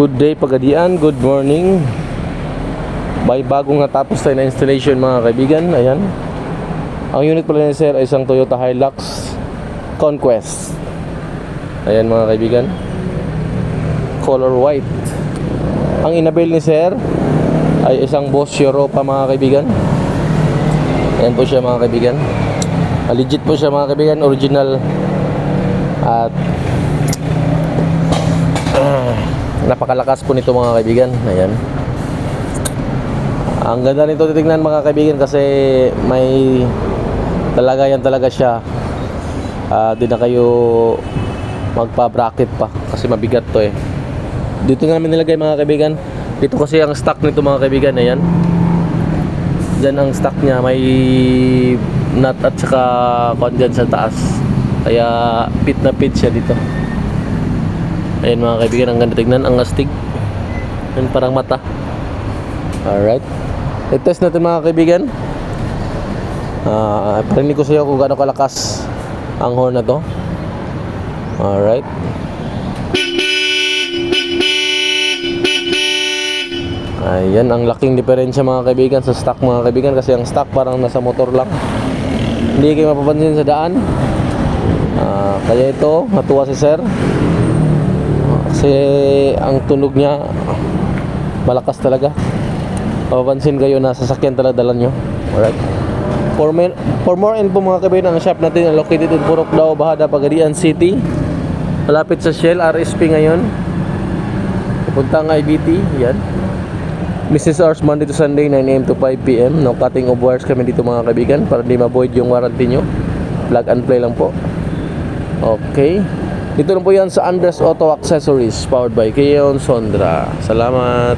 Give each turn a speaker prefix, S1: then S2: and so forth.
S1: Good day Pagadian, good morning. May bagong natapos tayo na installation mga kaibigan. Ayan. Ang unit pala ni sir ay isang Toyota Hilux Conquest. Ayan mga kaibigan, color white. Ang inabil ni sir ay isang Boss Europa mga kaibigan. Ayan po siya mga kaibigan. Legit po siya mga kaibigan, original. At napakalakas po nito mga kaibigan. Ayan. Ang ganda nito titingnan mga kaibigan kasi may talagayan talaga siya. Di na kayo magpa-bracket pa kasi mabigat to eh. Dito namin nilagay mga kaibigan. Dito kasi ang stock nito mga kaibigan. Ayan. Diyan ang stock niya. May nut at saka kon dyan sa taas. Kaya pit na pit siya dito. Ayan mga kaibigan, ang ganda tignan, ang astig. Ayan parang mata. Alright. I-test natin mga kaibigan. Parinig ko sa iyo kung gaano kalakas ang horn na to. Alright. Ayan, ang laking diferensya mga kaibigan sa stock mga kaibigan. Kasi ang stock parang nasa motor lang. Hindi kayo mapapansin sa daan. Kaya ito, natuwa si sir. Kasi ang tunog niya malakas talaga. Mapapansin kayo na sasakyan talaga dala nyo. Alright. For more info mga kaibigan, ang shop natin located in Purok Dao, Bahada, Pagadian City. Malapit sa Shell, RSP ngayon. Pupunta ang IBT. Yan. Business hours Monday to Sunday, 9 AM to 5 PM. No cutting of wires kami dito mga kaibigan para hindi ma-void yung warranty nyo. Plug and play lang po. Okay. Dito lang po yan sa Andres Auto Accessories, powered by Keon Sondra. Salamat.